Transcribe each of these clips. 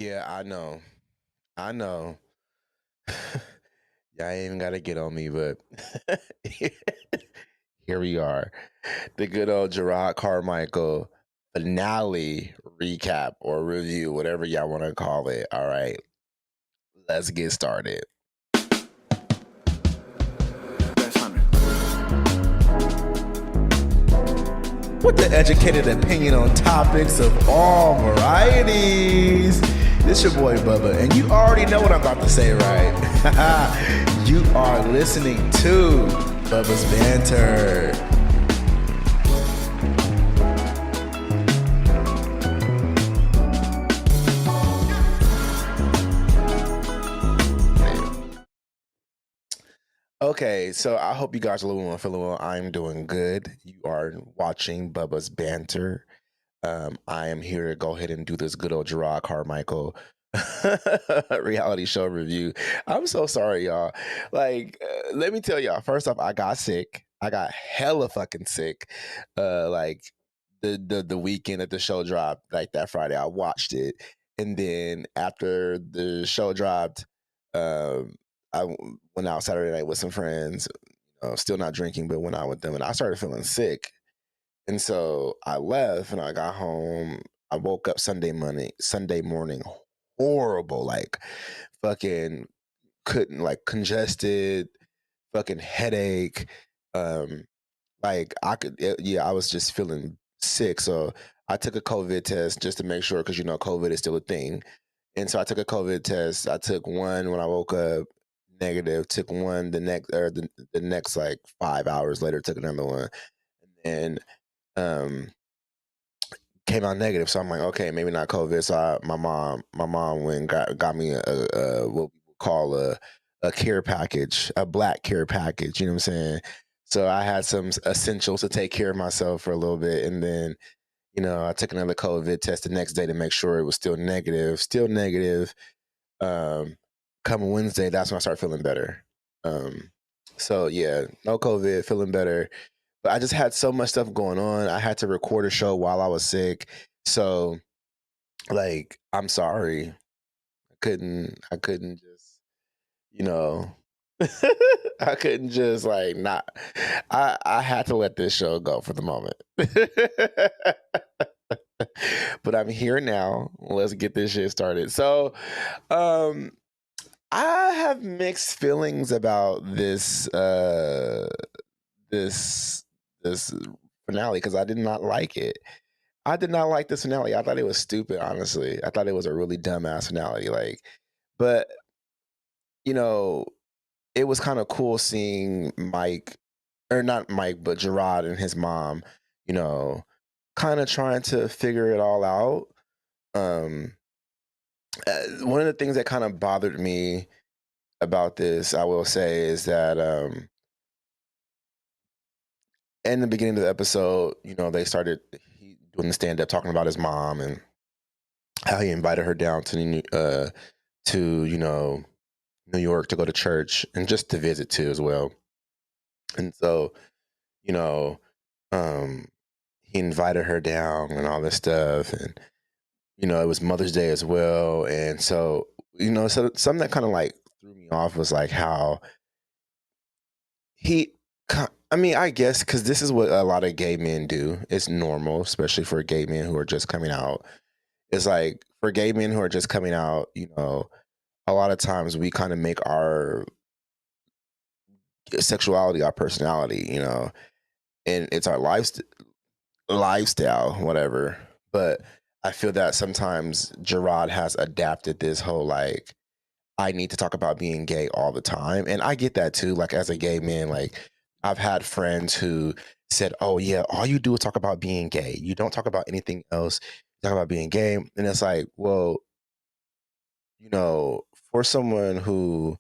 Yeah, I know. I know. Y'all ain't even gotta get on me, but here we are. The good old Jerrod Carmichael finale recap or review, whatever y'all want to call it. All right, let's get started. With the educated opinion on topics of all varieties. This your boy Bubba, and you already know what I'm about to say, right? You are listening to Bubba's Banter. Okay, so I hope you guys are feeling well. I'm doing good. You are watching Bubba's Banter. I am here to go ahead and do this good old Jerrod Carmichael reality show review. I'm so sorry, y'all. Let me tell y'all. First off, I got sick. I got hella fucking sick. Like the weekend that the show dropped, like that Friday, I watched it, and then after the show dropped, um, went out Saturday night with some friends. Still not drinking, but went out with them, and I started feeling sick. And so I left and I got home. I woke up Sunday morning, horrible, like fucking couldn't, like congested, fucking headache. Um, yeah, I was just feeling sick. So I took a COVID test just to make sure, because COVID is still a thing. And so I took a COVID test. I took one when I woke up, negative. Took one the next like 5 hours later. Took another one, and um came out negative. So I'm like, okay, maybe not COVID. So my mom went and got me what we would call a care package, a black care package. You know what I'm saying? So I had some essentials to take care of myself for a little bit, and then I took another COVID test the next day to make sure it was still negative. Still negative. Um, Coming Wednesday, that's when I start feeling better. So yeah, no COVID, feeling better. But I just had so much stuff going on. I had to record a show while I was sick. So like, I'm sorry. I couldn't just, you know, I couldn't just like not I had to let this show go for the moment. But I'm here now. Let's get this shit started. So, um I have mixed feelings about this this finale because I did not like it. I did not like this finale. I thought it was stupid, honestly. I thought it was a really dumbass finale. But you know, it was kind of cool seeing Mike, or not Mike, but Jerrod and his mom, you know, kind of trying to figure it all out. Um, One of the things that kind of bothered me about this, I will say, is that in the beginning of the episode, they started doing the stand up talking about his mom and how he invited her down to New York to go to church and just to visit too as well. And so, you know, um, he invited her down and all this stuff, and it was Mother's Day as well. And so, so something that kind of like threw me off was like how he. I mean, I guess because this is what a lot of gay men do. It's normal, especially for gay men who are just coming out. It's like for gay men who are just coming out, a lot of times we kind of make our sexuality our personality, and it's our lifestyle, whatever. But I feel that sometimes Jerrod has adapted this whole like, I need to talk about being gay all the time. And I get that too. Like as a gay man, like I've had friends who said, oh yeah, all you do is talk about being gay. You don't talk about anything else. You talk about being gay. And it's like, well, for someone who,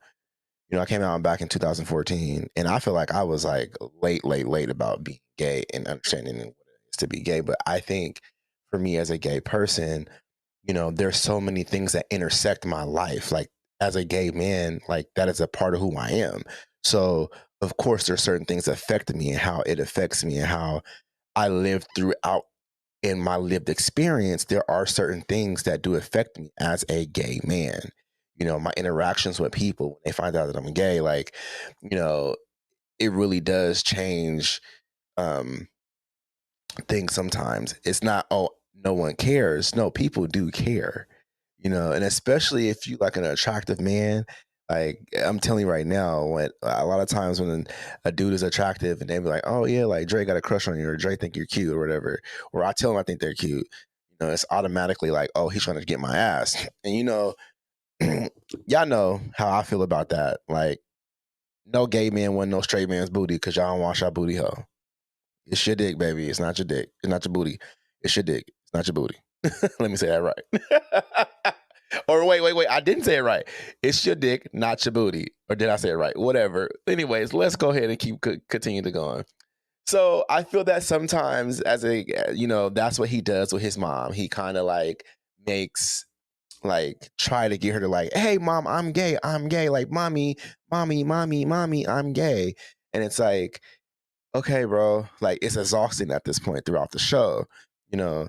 I came out back in 2014, and I feel like I was like late about being gay and understanding what it is to be gay. But I think for me as a gay person, there's so many things that intersect my life. Like as a gay man, like that is a part of who I am. So of course there's certain things that affect me and how it affects me and how I live throughout in my lived experience, there are certain things that do affect me as a gay man. My interactions with people when they find out that I'm gay, like, you know, it really does change um things sometimes. It's not, oh, no one cares. No, people do care, and especially if you like an attractive man. Like, I'm telling you right now, when a lot of times when a dude is attractive and they be like, oh yeah, like Dre got a crush on you, or Dre think you're cute or whatever, or I tell him I think they're cute, it's automatically like, oh, he's trying to get my ass. And y'all know how I feel about that. Like, no gay man want no straight man's booty because y'all don't wash your booty hole. It's your dick, baby. It's not your dick. It's not your booty. It's your dick. It's not your booty. Let me say that right. Or wait. I didn't say it right. It's your dick, not your booty. Or did I say it right? Whatever. Anyways, let's go ahead and continue to go on. So I feel that sometimes that's what he does with his mom. He kind of like makes like try to get her to like, hey mom, I'm gay. I'm gay. Like, mommy, I'm gay. And it's like, okay, bro, like it's exhausting at this point throughout the show. You know,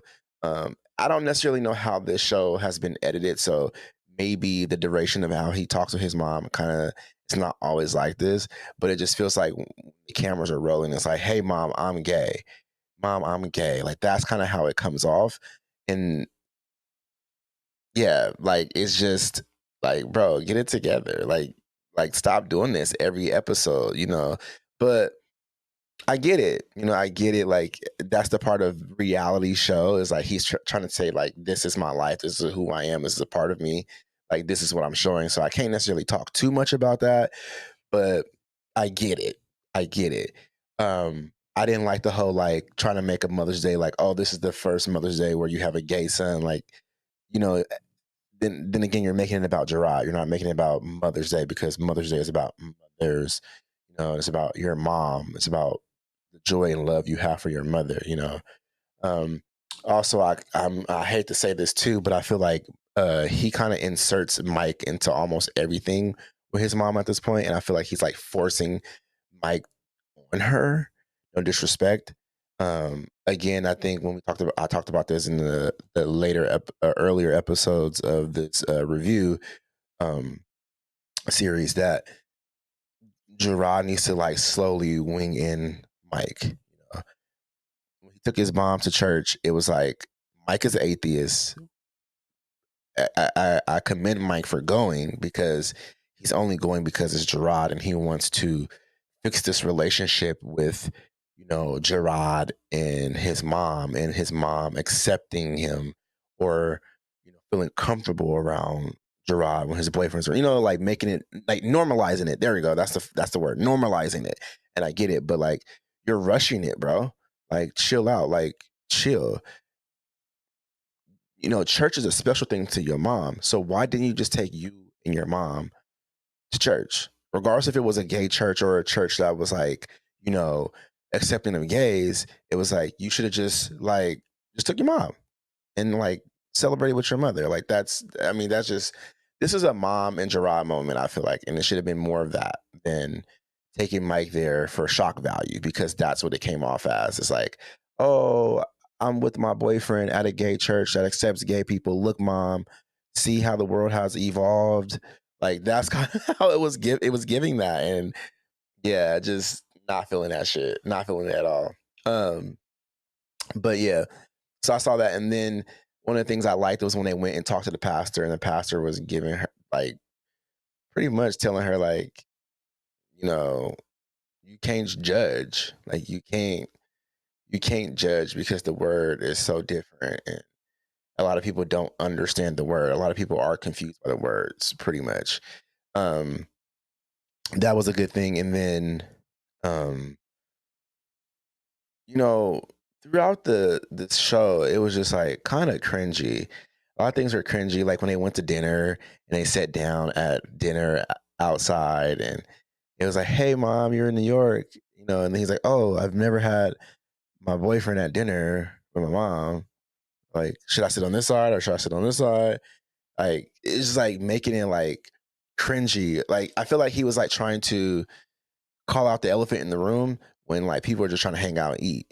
I don't necessarily know how this show has been edited, so maybe the duration of how he talks with his mom kind of it's not always like this, but it just feels like when the cameras are rolling, it's like, hey, mom, I'm gay. Mom, I'm gay. Like that's kind of how it comes off, and yeah, like it's just like, bro, get it together. Like stop doing this every episode. But I get it. I get it. Like that's the part of reality show is like he's trying to say like this is my life. This is who I am. This is a part of me. Like this is what I'm showing. So I can't necessarily talk too much about that, but I get it. I get it. I didn't like the whole like trying to make a Mother's Day like, oh, this is the first Mother's Day where you have a gay son. Like, you know, then again, you're making it about Jerrod. You're not making it about Mother's Day because Mother's Day is about mothers. It's about your mom. It's about the joy and love you have for your mother. Um, Also, I hate to say this too, but I feel like he kind of inserts Mike into almost everything with his mom at this point, and I feel like he's like forcing Mike on her. No disrespect. Again, I think when I talked about this in the earlier episodes of this review um, series that Jerrod needs to like slowly wing in Mike. When he took his mom to church, it was like Mike is an atheist. I commend Mike for going because he's only going because it's Jerrod and he wants to fix this relationship with Jerrod and his mom accepting him or feeling comfortable around Jerrod when his boyfriends are like making it like normalizing it. There we go. That's the word, normalizing it. And I get it, but like you're rushing it, bro. Like chill out, like chill. Church is a special thing to your mom. So why didn't you just take you and your mom to church? Regardless if it was a gay church or a church that was like, you know, accepting of gays, it was like you should have just took your mom and like celebrated with your mother. Like that's just this is a mom and Jerrod moment, I feel like. And it should have been more of that than taking Mike there for shock value because that's what it came off as. It's like, oh, I'm with my boyfriend at a gay church that accepts gay people. Look, mom, see how the world has evolved. Like that's kind of how it was giving that. And yeah, just not feeling that shit. Not feeling it at all. Um, but yeah, so I saw that, and then one of the things I liked was when they went and talked to the pastor, and the pastor was giving her like pretty much telling her like, you know, you can't judge, like you can't judge because the word is so different, and a lot of people don't understand the word. A lot of people are confused by the words, pretty much. Um, that was a good thing, and then, um, you know, throughout the show, it was just like kind of cringy. A lot of things were cringy, like when they went to dinner and they sat down at dinner outside, and it was like, "Hey, mom, you're in New York," and he's like, "Oh, I've never had my boyfriend at dinner with my mom. Like, should I sit on this side or should I sit on this side?" Like, it's just like making it like cringy. Like, I feel like he was like trying to call out the elephant in the room when like people are just trying to hang out and eat.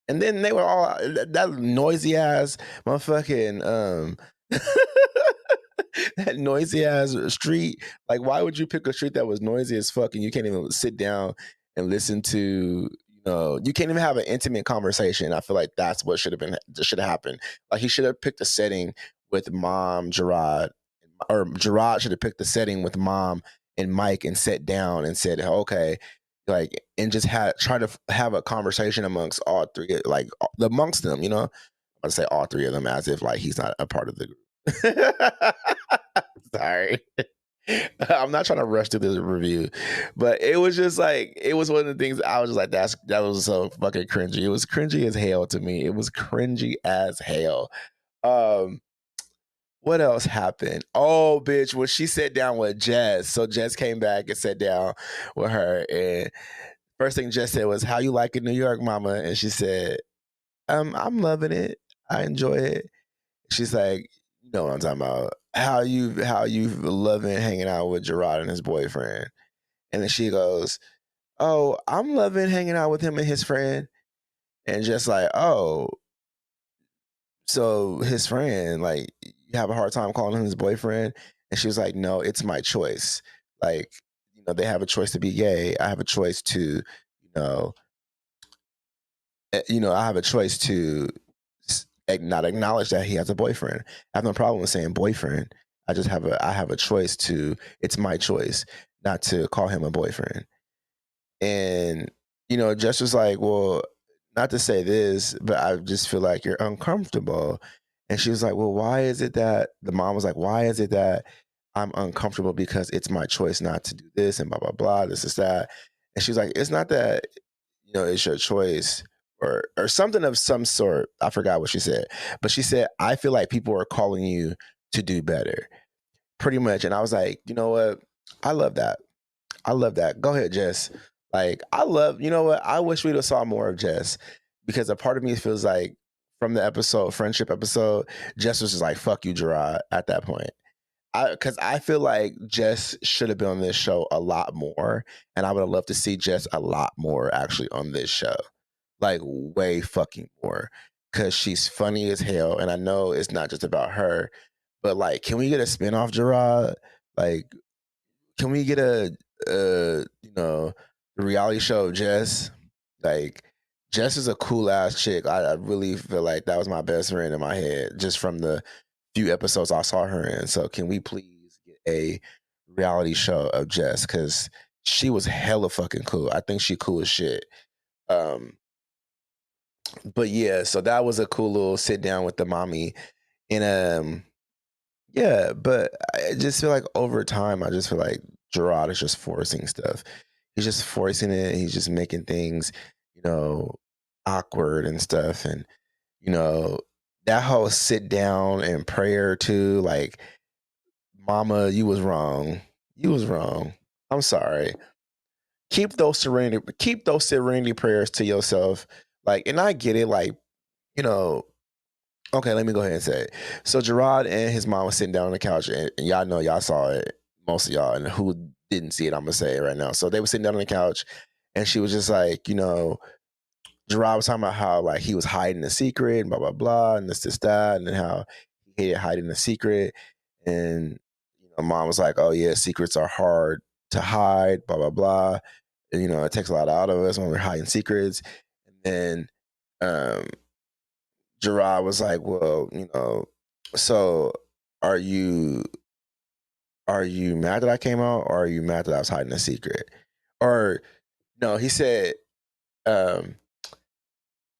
And then they were all that noisy ass motherfucking that noisy ass street. Like, why would you pick a street that was noisy as fuck and you can't even sit down and listen to, you can't even have an intimate conversation. I feel like that's what should have happened. Like, he should have picked a setting with mom, Jerrod, or Jerrod should have picked the setting with mom and Mike and sat down and said, okay, like, and just try to have a conversation amongst all three, like amongst them, I'm gonna say all three of them as if like he's not a part of the group. Sorry. I'm not trying to rush through this review, but it was just like, it was one of the things I was just like, that was so fucking cringy. It was cringy as hell to me. It was cringy as hell. Um, what else happened? Oh, bitch, when she sat down with Jess. So Jess came back and sat down with her, and first thing Jess said was, "How you like it, New York, mama?" And she said, I'm loving it. I enjoy it." She's like, "You know what I'm talking about? How you loving hanging out with Jerrod and his boyfriend?" And then she goes, "Oh, I'm loving hanging out with him and his friend." And just like, "Oh, so his friend, like, you have a hard time calling him his boyfriend?" And she was like, "No, it's my choice. Like, they have a choice to be gay. I have a choice to, know, I have a choice to not acknowledge that he has a boyfriend. I have no problem with saying boyfriend. I have a choice to, it's my choice not to call him a boyfriend." And, Jess was like, "Well, not to say this, but I just feel like you're uncomfortable." And she was like, "Well, why is it that," the mom was like, "Why is it that I'm uncomfortable? Because it's my choice not to do this and blah, blah, blah, this is that." And she was like, "It's not that, it's your choice," or something of some sort. I forgot what she said, but she said, "I feel like people are calling you to do better," pretty much. And I was like, you know what? I love that. I love that. Go ahead, Jess. Like, you know what? I wish we'd have saw more of Jess, because a part of me feels like from the friendship episode, Jess was just like, "Fuck you, Jerrod," at that point. Because I feel like Jess should have been on this show a lot more, and I would have loved to see Jess a lot more actually on this show, like way fucking more, because she's funny as hell, and I know it's not just about her, but like, can we get a spinoff, Jerrod? Like, can we get a reality show of Jess? Like, Jess is a cool ass chick. I really feel like that was my best friend in my head just from the few episodes I saw her in. So can we please get a reality show of Jess? Because she was hella fucking cool. I think she cool as shit. Um, but yeah, so that was a cool little sit down with the mommy. And yeah, but I just feel like over time, I just feel like Jerrod is just forcing stuff. He's just forcing it. He's just making things, you know, awkward and stuff. And, you know, that whole sit down and prayer too, like, "Mama, you was wrong. You was wrong. I'm sorry." Keep those serenity prayers to yourself. Like, and I get it, like, you know, okay, let me go ahead and say it. So Jerrod and his mom was sitting down on the couch, and y'all know, y'all saw it, most of y'all, and who didn't see it, I'm gonna say it right now. So they were sitting down on the couch, and she was just like, Jerrod was talking about how, like, he was hiding a secret and blah blah blah and this that, and then how he hated hiding the secret, and mom was like, "Oh yeah, secrets are hard to hide, blah blah blah. And, it takes a lot out of us when we're hiding secrets." And then um Jerrod was like, "Well, so are you mad that I came out, or are you mad that I was hiding a secret?" Or no, he said, um,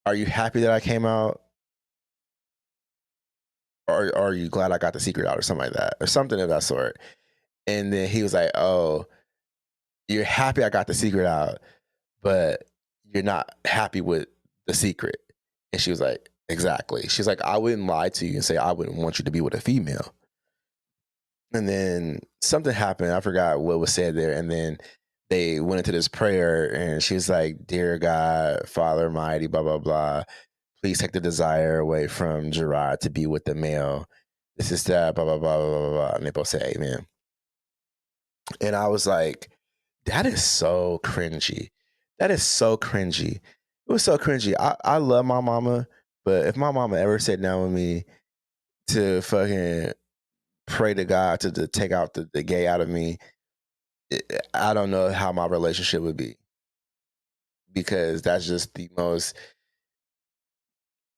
"Are you happy that I came out, or are you glad I got the secret out," or something like that, or something of that sort. And then he was like, "Oh, you're happy I got the secret out, but you're not happy with the secret." And she was like, "Exactly." She's like, "I wouldn't lie to you and say I wouldn't want you to be with a female." And then something happened. I forgot what was said there. And then they went into this prayer, and she was like, "Dear God, Father Almighty, blah, blah, blah. Please take the desire away from Jerrod to be with the male. This is that, blah, blah, blah, blah, blah, blah." And they both say amen. And I was like, that is so cringy. That is so cringy. It was so cringy. I love my mama, but if my mama ever sat down with me to fucking pray to God to take out the gay out of me, I don't know how my relationship would be, because that's just the most.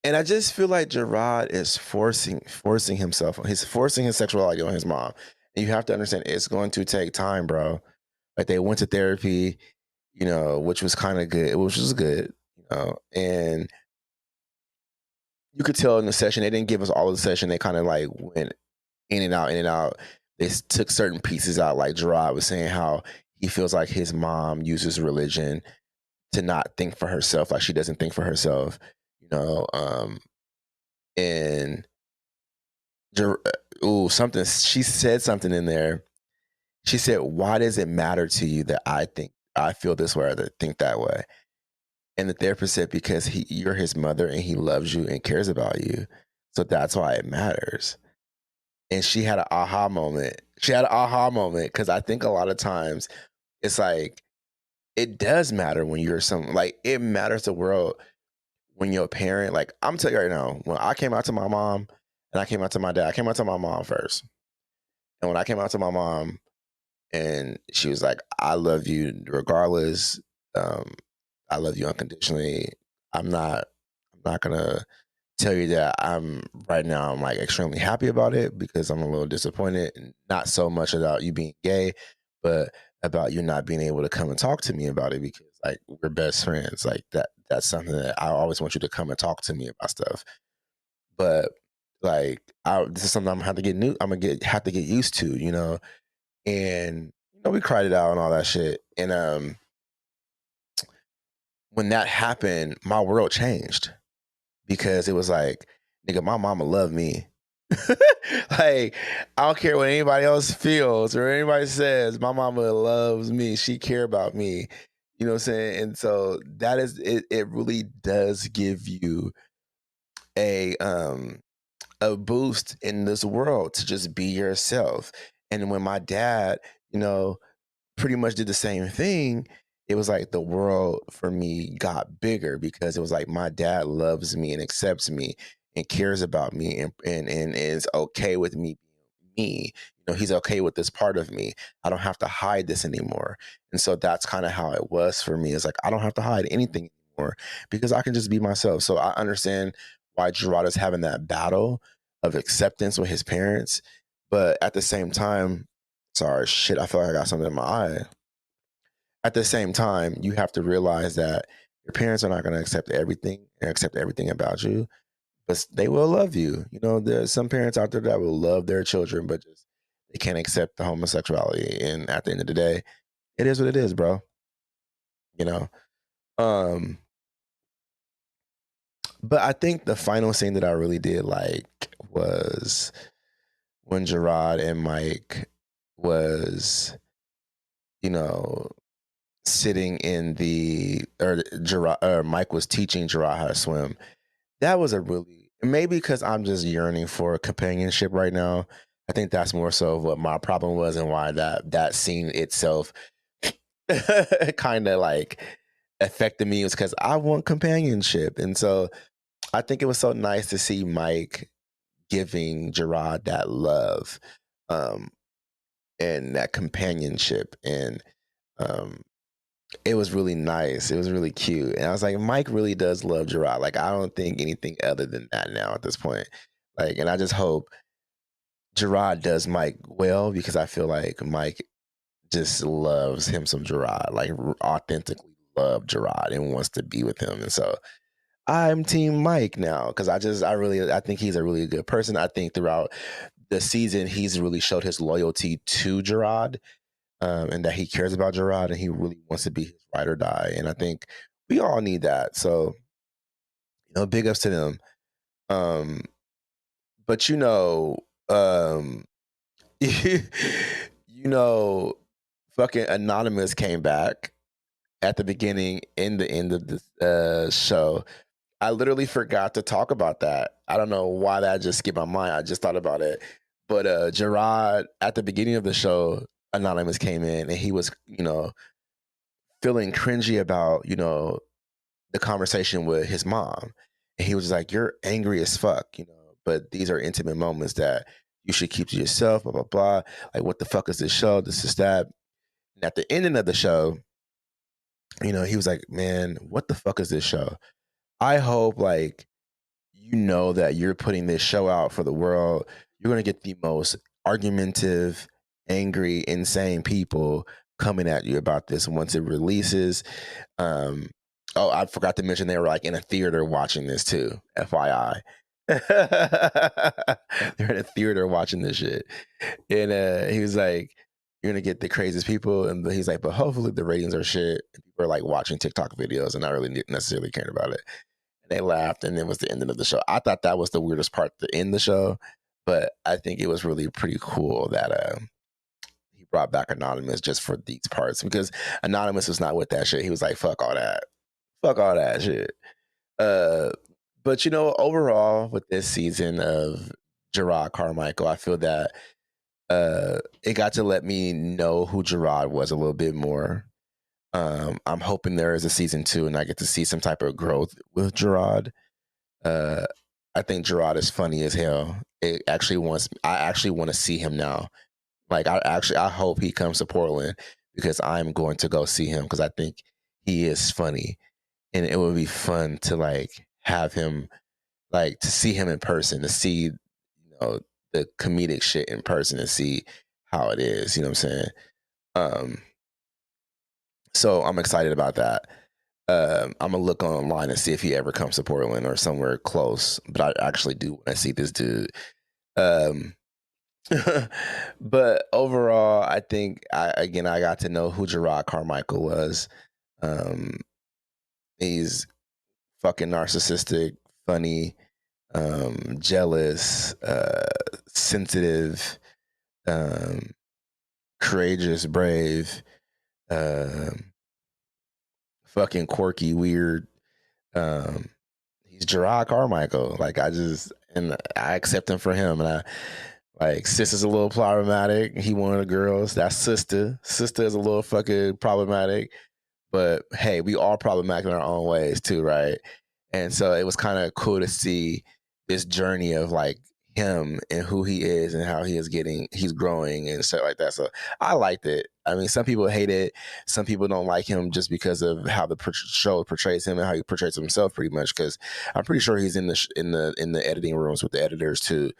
And I just feel like Jerrod is forcing himself. He's forcing his sexuality on his mom. And you have to understand it's going to take time, bro. Like, they went to therapy, which was kind of good, which was good, and you could tell in the session they didn't give us all of the session. They kind of like went in and out, in and out. They took certain pieces out, like Jerrod was saying how he feels like his mom uses religion to not think for herself, like she doesn't think for herself, you know. And something, she said something in there. She said, "Why does it matter to you that I feel this way or that think that way?" And the therapist said, "Because you're his mother and he loves you and cares about you, so that's why it matters." And she had an aha moment. She had an aha moment, because I think a lot of times it's like it does matter when you're like, it matters the world when you're a parent. Like, I'm telling you right now, when I came out to my mom and I came out to my dad, I came out to my mom first. And when I came out to my mom and she was like, "I love you regardless. Um, I love you unconditionally. I'm not gonna tell you that right now I'm like extremely happy about it, because I'm a little disappointed, and not so much about you being gay, but about you not being able to come and talk to me about it, because like we're best friends. Like, that's something that I always want you to come and talk to me about stuff. But like, this is something I'm gonna have to get new. Have to get used to, And we cried it out and all that shit. And when that happened, my world changed, because it was like, nigga, my mama loved me. Like, I don't care what anybody else feels or anybody says, my mama loves me. She care about me. You know what I'm saying? And so that is it. It really does give you a um a boost in this world to just be yourself. And when my dad, you know, pretty much did the same thing, it was like the world for me got bigger, because it was like my dad loves me and accepts me and cares about me, and is okay with me being me. He's okay with this part of me. I don't have to hide this anymore. And so that's kind of how it was for me. It's like, I don't have to hide anything anymore, because I can just be myself. So I understand why Jerrod is having that battle of acceptance with his parents. But at the same time, sorry, shit, I feel like I got something in my eye. At the same time, you have to realize that your parents are not going to accept everything and accept everything about you, but they will love you. There's some parents out there that will love their children, but just they can't accept the homosexuality. And at the end of the day, it is what it is, bro. You know. Um, but I think the final scene that I really did like was when Jerrod and Mike was, you know, sitting in Mike was teaching Jerrod how to swim. That was a really, maybe because I'm just yearning for companionship right now. I think that's more so what my problem was, and why that scene itself kind of like affected me, was because I want companionship. And so I think it was so nice to see Mike giving Jerrod that love, um, and that companionship. And um, it was really nice. It was really cute. And I was like, Mike really does love Jerrod. Like, I don't think anything other than that now at this point. Like, and I just hope Jerrod does Mike well, because I feel like Mike just loves him some Jerrod, like authentically love Jerrod and wants to be with him. And so I'm team Mike now, because I think he's a really good person. I think throughout the season, he's really showed his loyalty to Jerrod, and that he cares about Jerrod and he really wants to be his ride or die. And I think we all need that. So, big ups to them. Um, but um, you fucking Anonymous came back at the beginning in the end of the show. I literally forgot to talk about that. I don't know why that just skipped my mind. I just thought about it. But Jerrod, at the beginning of the show, Anonymous came in and he was, feeling cringy about, the conversation with his mom, and he was just like, "You're angry as fuck, you know, but these are intimate moments that you should keep to yourself." Blah blah blah. Like, what the fuck is this show? This is that. And at the ending of the show, you know, he was like, "Man, what the fuck is this show? I hope like you know that you're putting this show out for the world. You're gonna get the most argumentative, angry, insane people coming at you about this once it releases." Um, oh, I forgot to mention they were like in a theater watching this too. FYI, they're in a theater watching this shit, and he was like, "You're gonna get the craziest people," and he's like, "But hopefully the ratings are shit. And people are like watching TikTok videos and not really necessarily caring about it." And they laughed, and it was the ending of the show. I thought that was the weirdest part to end the show, but I think it was really pretty cool that he brought back Anonymous just for these parts because Anonymous was not with that shit. He was like, fuck all that shit." Uh, but you know, overall, with this season of Jerrod Carmichael, I feel that it got to let me know who Jerrod was a little bit more. I'm hoping there is a season 2 and I get to see some type of growth with Jerrod. Uh, I think Jerrod is funny as hell. I actually want to see him now. Like, I hope he comes to Portland because I'm going to go see him because I think he is funny, and it would be fun to like have him, like to see him in person, to see, you know, the comedic shit in person and see how it is. You know what I'm saying? Um, so I'm excited about that. I'm gonna look online and see if he ever comes to Portland or somewhere close. But I actually do want to see this dude. Um, but overall, I think I got to know who Jerrod Carmichael was. Um, he's fucking narcissistic, funny, jealous, sensitive, um, courageous, brave, um, fucking quirky, weird. Um, he's Jerrod Carmichael. Like, and I accept him for him, and I like Sister's a little problematic. He one of the girls. That's Sister. Sister is a little fucking problematic. But hey, we all problematic in our own ways too, right? And so it was kind of cool to see this journey of like him and who he is and how he's growing and stuff like that. So I liked it. I mean, some people hate it. Some people don't like him just because of how the show portrays him and how he portrays himself, pretty much. Because I'm pretty sure he's in the editing rooms with the editors too.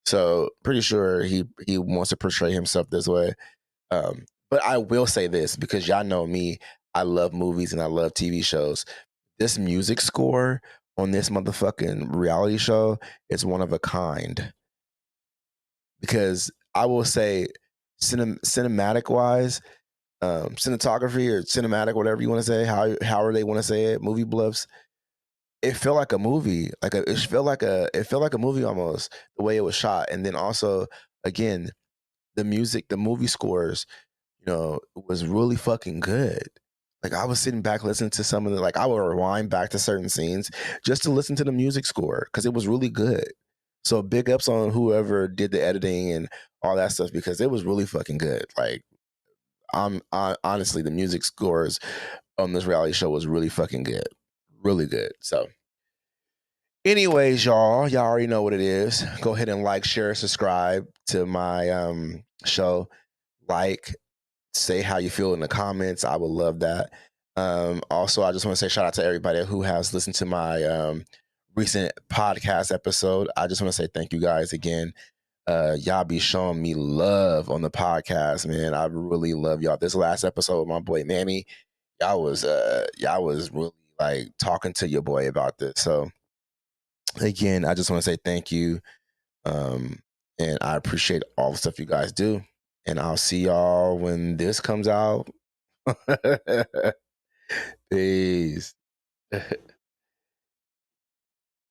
So pretty sure he wants to portray himself this way. But I will say this because y'all know me. I love movies and I love TV shows. This music score on this motherfucking reality show is one of a kind. Because I will say, cinematic wise, cinematography or cinematic, whatever you want to say, however they want to say it, movie bluffs. It felt like a movie. It felt like a movie almost the way it was shot, and then also again the music, the movie scores, you know, was really fucking good. Like, I was sitting back listening to some of the, like, I would rewind back to certain scenes just to listen to the music score because it was really good. So big ups on whoever did the editing and all that stuff because it was really fucking good. Like, honestly, the music scores on this reality show was really fucking good, really good. So, anyways, y'all already know what it is. Go ahead and like, share, subscribe to my show. Like, say how you feel in the comments. I would love that. Also, I just want to say shout out to everybody who has listened to my recent podcast episode. I just want to say thank you guys again. Y'all be showing me love on the podcast, man. I really love y'all. This last episode with my boy Manny, y'all was really like talking to your boy about this. So again, I just want to say thank you. Um, and I appreciate all the stuff you guys do. And I'll see y'all when this comes out. Peace.